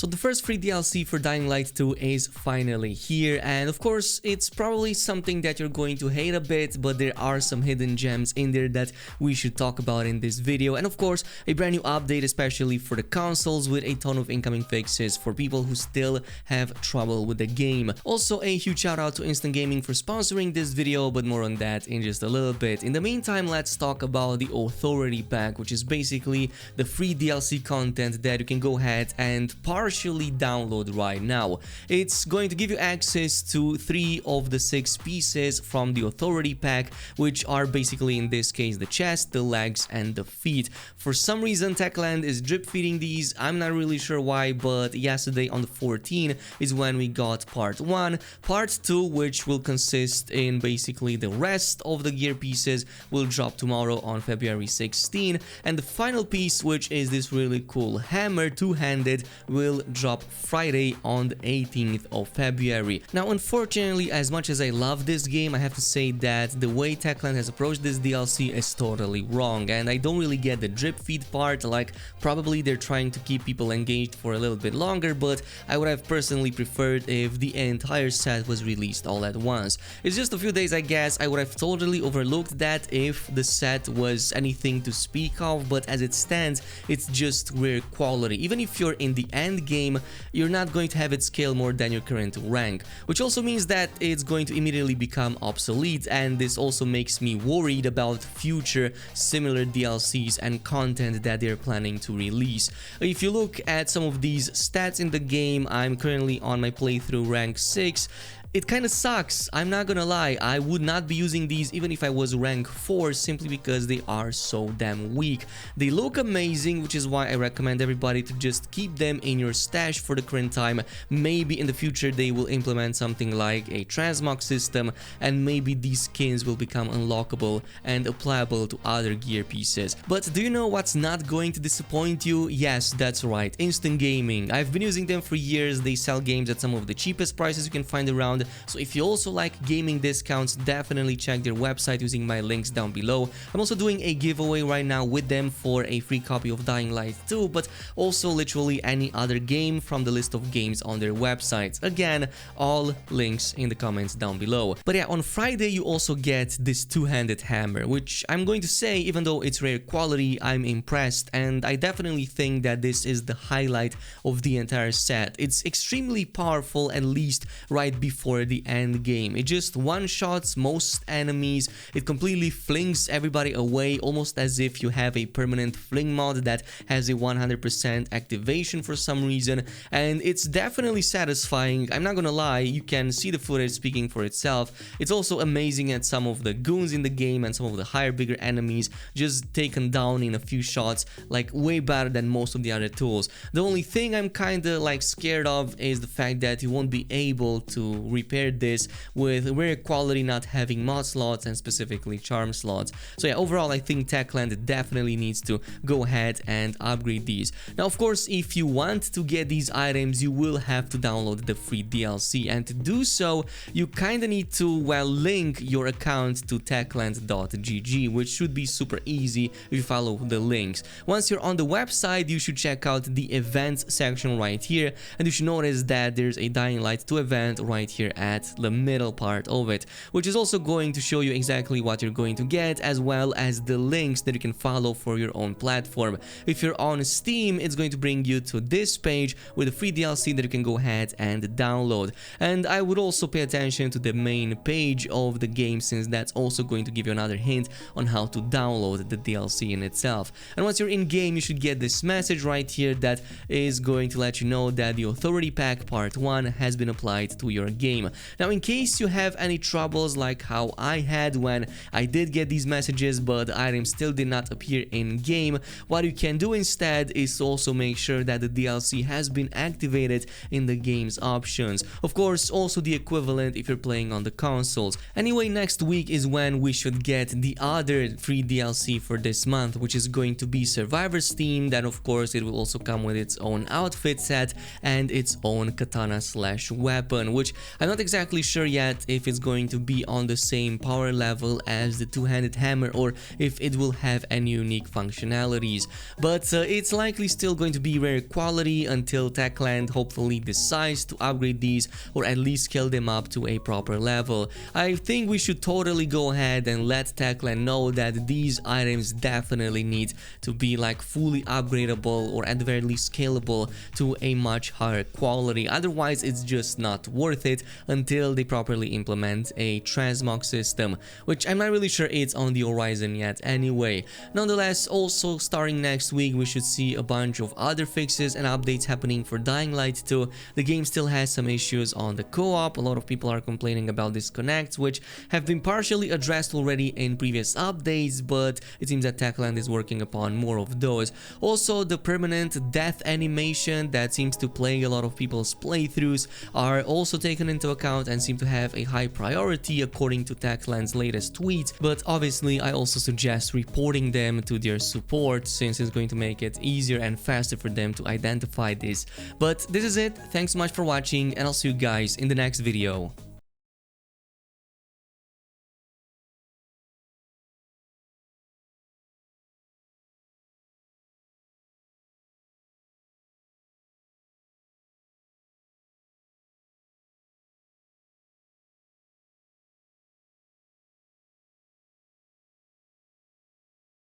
So the first free DLC for Dying Light 2 is finally here, and of course it's probably something that you're going to hate a bit, but there are some hidden gems in there that we should talk about in this video. And of course a brand new update especially for the consoles with a ton of incoming fixes for people who still have trouble with the game. Also a huge shout out to KhrazeGaming for sponsoring this video, but more on that in just a little bit. In the meantime, let's talk about the Authority Pack, which is basically the free DLC content that you can go ahead and partially download right now. It's going to give you access to 3 of the 6 pieces from the Authority Pack, which are basically in this case the chest, the legs and the feet. For some reason Techland is drip feeding these. I'm not really sure why, but yesterday on the 14th is when we got part 1. Part 2, which will consist in basically the rest of the gear pieces, will drop tomorrow on February 16, and the final piece, which is this really cool hammer, two-handed, will drop Friday on the 18th of February. Now unfortunately, as much as I love this game, I have to say that the way Techland has approached this DLC is totally wrong, and I don't really get the drip feed part. Like, probably they're trying to keep people engaged for a little bit longer, but I would have personally preferred if the entire set was released all at once. It's just a few days, I guess. I would have totally overlooked that if the set was anything to speak of, but as it stands, it's just rare quality. Even if you're in the end game, you're not going to have it scale more than your current rank, which also means that it's going to immediately become obsolete, and this also makes me worried about future similar DLCs and content that they're planning to release. If you look at some of these stats in the game, I'm currently on my playthrough rank 6. It kind of sucks, I'm not gonna lie. I would not be using these even if I was rank 4, simply because they are so damn weak. They look amazing, which is why I recommend everybody to just keep them in your stash for the current time. Maybe in the future they will implement something like a transmog system, and maybe these skins will become unlockable and applicable to other gear pieces. But do you know what's not going to disappoint you? Yes, that's right, KhrazeGaming. I've been using them for years. They sell games at some of the cheapest prices you can find around. So if you also like gaming discounts, definitely check their website using my links down below. I'm also doing a giveaway right now with them for a free copy of Dying Light 2, but also literally any other game from the list of games on their website. Again, all links in the comments down below. But yeah, on Friday you also get this two-handed hammer, which I'm going to say, even though it's rare quality, I'm impressed, and I definitely think that this is the highlight of the entire set. It's extremely powerful, at least right before the end game. It just one-shots most enemies. It completely flings everybody away, almost as if you have a permanent fling mod that has a 100% activation for some reason, and it's definitely satisfying. I'm not gonna lie, you can see the footage speaking for itself. It's also amazing at some of the goons in the game and some of the higher, bigger enemies just taken down in a few shots, like way better than most of the other tools. The only thing I'm kinda like scared of is the fact that you won't be able to repair this with rare quality not having mod slots and specifically charm slots. So yeah, overall I think Techland definitely needs to go ahead and upgrade these. Now of course, if you want to get these items, you will have to download the free DLC, and to do so you kinda need to, well, link your account to techland.gg, which should be super easy if you follow the links. Once you're on the website, you should check out the events section right here, and you should notice that there's a Dying Light 2 event right here at the middle part of it, which is also going to show you exactly what you're going to get, as well as the links that you can follow for your own platform. If you're on Steam, it's going to bring you to this page with a free DLC that you can go ahead and download. And I would also pay attention to the main page of the game, since that's also going to give you another hint on how to download the DLC in itself. And once you're in game, you should get this message right here that is going to let you know that the Authority Pack Part 1 has been applied to your game. Now in case you have any troubles like how I had when I did get these messages but the item still did not appear in game, what you can do instead is to also make sure that the DLC has been activated in the game's options. Of course, also the equivalent if you're playing on the consoles. Anyway, next week is when we should get the other free DLC for this month, which is going to be Survivor's themed, and of course it will also come with its own outfit set and its own katana slash weapon, which I'm not exactly sure yet if it's going to be on the same power level as the two-handed hammer or if it will have any unique functionalities, but it's likely still going to be rare quality until Techland hopefully decides to upgrade these or at least scale them up to a proper level. I think we should totally go ahead and let Techland know that these items definitely need to be like fully upgradable or at the very least scalable to a much higher quality. Otherwise it's just not worth it until they properly implement a transmog system, which I'm not really sure it's on the horizon yet anyway. Nonetheless, also starting next week we should see a bunch of other fixes and updates happening for Dying Light 2. The game still has some issues on the co-op. A lot of people are complaining about disconnects, which have been partially addressed already in previous updates, but it seems that Techland is working upon more of those. Also, the permanent death animation that seems to plague a lot of people's playthroughs are also taken into account and seem to have a high priority according to Techland's latest tweet, but obviously I also suggest reporting them to their support since it's going to make it easier and faster for them to identify this. But this is it. Thanks so much for watching, and I'll see you guys in the next video.